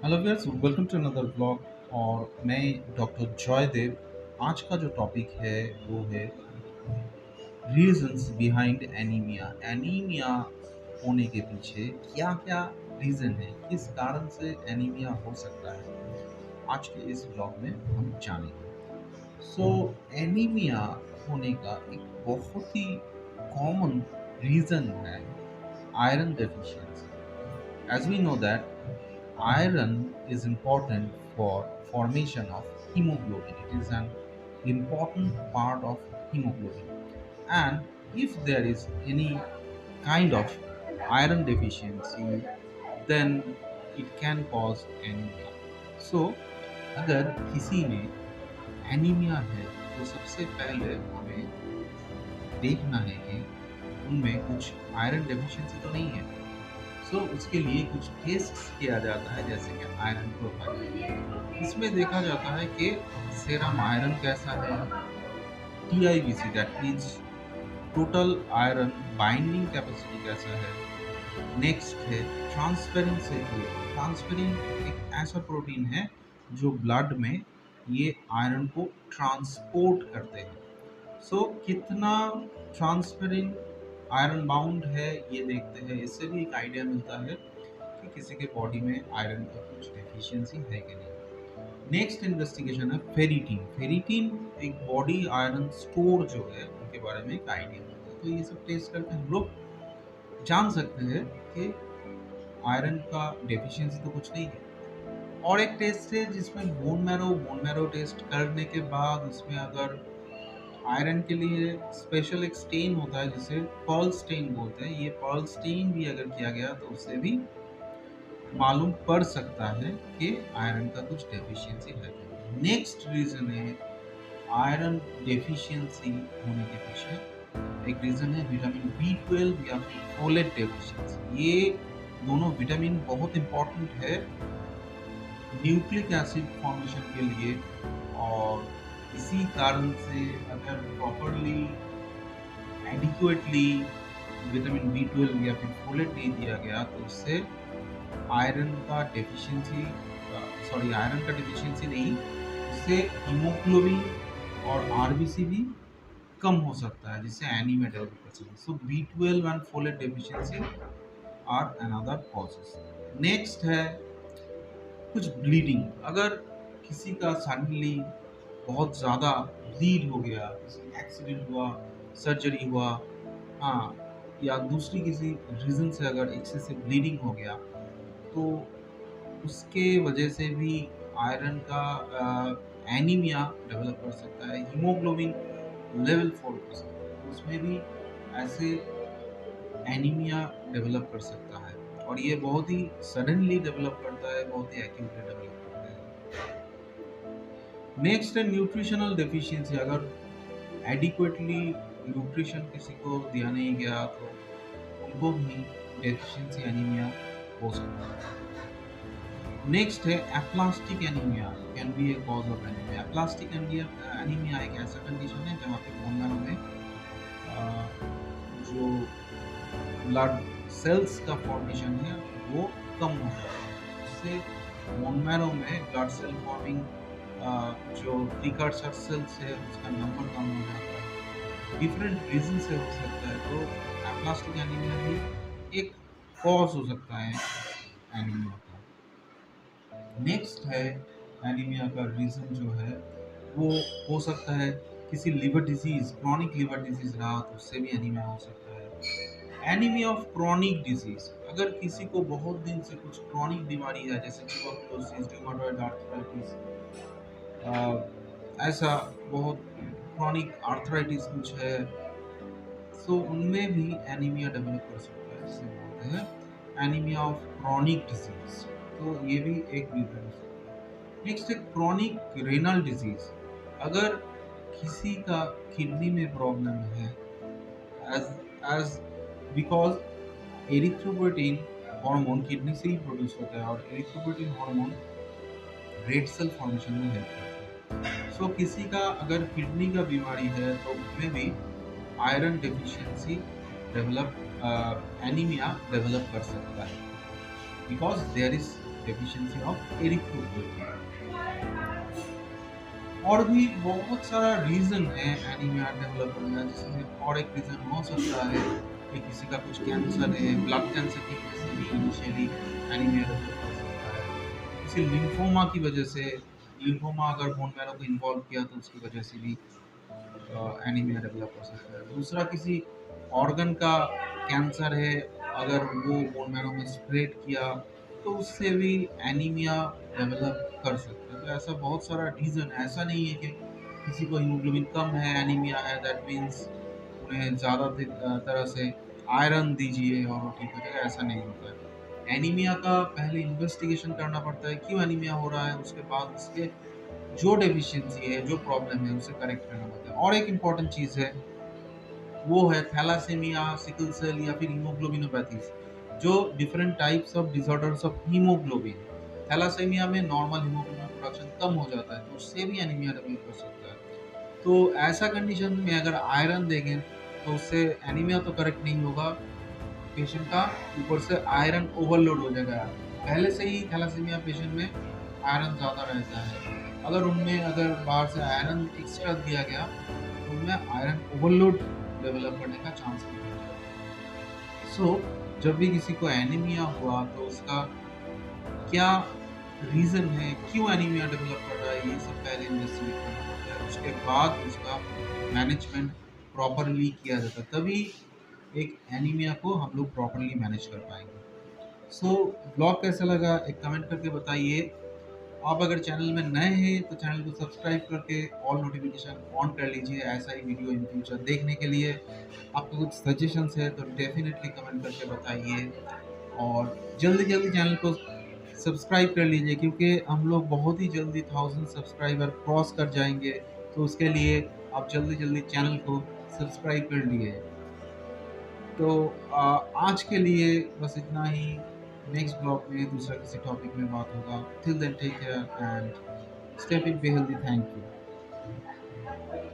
Hello viewers, welcome to another blog. और मैं doctor जॉयदेव। आज का जो टॉपिक है वो है रीजंस बिहाइंड एनीमिया। एनीमिया होने के पीछे क्या क्या रीजन है, किस कारण से एनीमिया हो सकता है, आज के इस ब्लॉग में हम जानेंगे। एनीमिया होने का एक बहुत ही कॉमन रीजन है iron deficiency. As we know that iron is important for formation of hemoglobin. It is an important part of hemoglobin. And if there is any kind of iron deficiency, then it can cause anemia. So, अगर किसी में anaemia है तो सबसे पहले हमें देखना है कि उनमें कुछ आयरन डेफिशिएंसी तो नहीं है। उसके लिए कुछ टेस्ट किया जाता है, जैसे कि आयरन प्रोफाइल। इसमें देखा जाता है कि सेरम आयरन कैसा है, TIBC that means total iron binding capacity कैसा है। नेक्स्ट है ट्रांसफेरिन सेचुरेट। ट्रांसफेरिन एक ऐसा प्रोटीन है जो ब्लड में ये आयरन को ट्रांसपोर्ट करते हैं। कितना ट्रांसफेरिन आयरन बाउंड है ये देखते हैं। इससे भी एक आइडिया मिलता है कि किसी के बॉडी में आयरन का कुछ डेफिशिएंसी है कि नहीं। नेक्स्ट इन्वेस्टिगेशन है फेरिटीन। फेरिटीन एक बॉडी आयरन स्टोर जो है उनके बारे में एक आइडिया मिलता है। तो ये सब टेस्ट करके हम लोग जान सकते हैं कि आयरन का डेफिशिएंसी तो कुछ नहीं है। और एक टेस्ट है जिसमें बोन मैरो टेस्ट करने के बाद उसमें अगर आयरन के लिए स्पेशल एक स्टेन होता है जिसे पर्ल स्टेन बोलते हैं। ये पर्ल स्टेन भी अगर किया गया तो उससे भी मालूम पड़ सकता है कि आयरन का कुछ डेफिशिएंसी है। नेक्स्ट रीजन है आयरन डेफिशिएंसी होने के पीछे एक रीजन है विटामिन B12 या फिर फोलेट डेफिशिएंसी। ये दोनों विटामिन बहुत इंपॉर्टेंट है न्यूक्लिक एसिड फॉर्मेशन के लिए। और इसी कारण से अगर प्रॉपरली एडिक्वेटली विटामिन B12 या फिर फोलेट नहीं दिया गया तो उससे आयरन का डेफिशिएंसी नहीं, उससे हीमोग्लोबिन और आरबीसी भी कम हो सकता है, जिससे एनीमिया डेवलप कर सकते हैं। B12 and folate deficiency are another causes. Next है कुछ ब्लीडिंग। अगर किसी का सडनली बहुत ज़्यादा ब्लीड हो गया, किसी एक्सीडेंट हुआ, सर्जरी हुआ, हाँ, या दूसरी किसी रीज़न से अगर एक्सेसिव ब्लीडिंग हो गया तो उसके वजह से भी आयरन का एनीमिया डेवलप कर सकता है। हीमोग्लोबिन लेवल फॉल कर सकता है, तो उसमें भी ऐसे एनीमिया डेवलप कर सकता है। और ये बहुत ही सडनली डेवलप करता है, बहुत ही एक्यूटली डेवलप करता है। नेक्स्ट है न्यूट्रिशनल डेफिशिएंसी। अगर एडिक्वेटली न्यूट्रिशन किसी को दिया नहीं गया तो उनको भी डेफिशिएंसी एनीमिया हो सकता है। नेक्स्ट है aplastic anaemia can be A cause of anaemia. Aplastic anaemia एक ऐसा कंडीशन है जहाँ पे बोन मैरो में जो ब्लड सेल्स का फॉर्मेशन है वो कम हो जाता है। इससे बोन मैरो में ब्लड सेल फॉर्मिंग जो प्रीकर्सर सेल्स है उसका नंबर कम हो जाता है। डिफरेंट रीजन से हो सकता है। तो एप्लास्टिक एनीमिया भी एक कॉज हो सकता है एनीमिया का। नेक्स्ट है एनीमिया का रीज़न जो है वो हो सकता है किसी liver disease, chronic liver disease रहा तो उससे भी एनीमिया हो सकता है। एनीमिया ऑफ क्रॉनिक डिजीज, अगर किसी को बहुत दिन से कुछ क्रॉनिक बीमारी है जैसे ट्यूबरकुलोसिस, रूमेटॉइड आर्थराइटिस, ऐसा बहुत क्रॉनिक आर्थराइटिस कुछ है, उनमें भी एनीमिया डेवलप कर सकता है, जिसे बोलते हैं एनीमिया ऑफ क्रॉनिक डिजीज। तो ये भी एक रीजन हो सकता है। नेक्स्ट है क्रॉनिक रेनल डिजीज। अगर किसी का किडनी में प्रॉब्लम है as because erythropoietin hormone kidney से ही प्रोड्यूस होता है और erythropoietin hormone red cell formation में हेल्प करता है। किसी का अगर किडनी का बीमारी है तो उसमें भी iron deficiency develop anaemia develop कर सकता है, because there is deficiency of erythropoietin. और भी बहुत सारा रीजन है एनीमिया डेवलप होने का, जिसमें और एक रीजन हो सकता है कि किसी का कुछ कैंसर है, ब्लड कैंसर की वजह से भी इनिशियली एनीमिया डेवलप हो सकता है। किसी लिम्फोमा की वजह से, लिम्फोमा अगर बोन मैरो को इन्वॉल्व किया तो उसकी वजह से भी एनीमिया डेवलप हो सकता है। दूसरा, किसी ऑर्गन का कैंसर है, अगर वो बोन मैरो में स्प्रेड किया तो उससे भी एनीमिया डेवलप कर सकते हैं। तो ऐसा बहुत सारा रीज़न है, ऐसा नहीं है कि किसी को हीमोग्लोबिन कम है, एनीमिया है, दैट मीन्स उन्हें ज़्यादा तरह से आयरन दीजिए और वो ठीक हो जाएगा, ऐसा नहीं होता है। एनीमिया का पहले इन्वेस्टिगेशन करना पड़ता है, क्यों एनीमिया हो रहा है, उसके बाद उसके जो डेफिशिएंसी है, जो प्रॉब्लम है, उसे करेक्ट करना पड़ता है। और एक इम्पॉर्टेंट चीज़ है, वो है थैलासेमिया, सिकल सेल या फिर हीमोग्लोबिनोपैथीज, जो different types of disorders of haemoglobin. Thalassaemia में नॉर्मल हीमोग्लोबिन प्रोडक्शन कम हो जाता है, तो उससे भी एनीमिया डेवलप हो सकता है। तो ऐसा कंडीशन में अगर आयरन देंगे तो उससे एनीमिया तो करेक्ट नहीं होगा पेशेंट का, ऊपर से आयरन ओवरलोड हो जाएगा। पहले से ही थैलासेमिया पेशेंट में आयरन ज़्यादा रहता है, अगर उनमें अगर बाहर से आयरन एक्स्ट्रा दिया गया तो उनमें आयरन ओवरलोड डेवलप करने का चांस बढ़ जाता है। सो जब भी किसी को एनीमिया हुआ तो उसका क्या रीज़न है, क्यों एनीमिया डेवलप कर रहा है, ये सब पहले इन्वेस्टिगेट करना पड़ता है। उसके बाद उसका मैनेजमेंट प्रॉपरली किया जाता है, तभी एक एनीमिया को हम लोग प्रॉपरली मैनेज कर पाएंगे। सो ब्लॉग कैसा लगा एक कमेंट करके बताइए। आप अगर चैनल में नए हैं तो चैनल को सब्सक्राइब करके ऑल नोटिफिकेशन ऑन कर लीजिए, ऐसा ही वीडियो इन फ्यूचर देखने के लिए। आपको कुछ सजेशंस है तो डेफिनेटली कमेंट करके बताइए, और जल्दी जल्दी चैनल को सब्सक्राइब कर लीजिए, क्योंकि हम लोग बहुत ही जल्दी 1000 सब्सक्राइबर क्रॉस कर जाएंगे। तो उसके लिए आप जल्दी जल्दी चैनल को सब्सक्राइब कर लिए। तो आज के लिए बस इतना ही। नेक्स्ट ब्लॉग में दूसरा किसी टॉपिक में बात होगा। Till then take care and stay fit, be healthy. Thank you.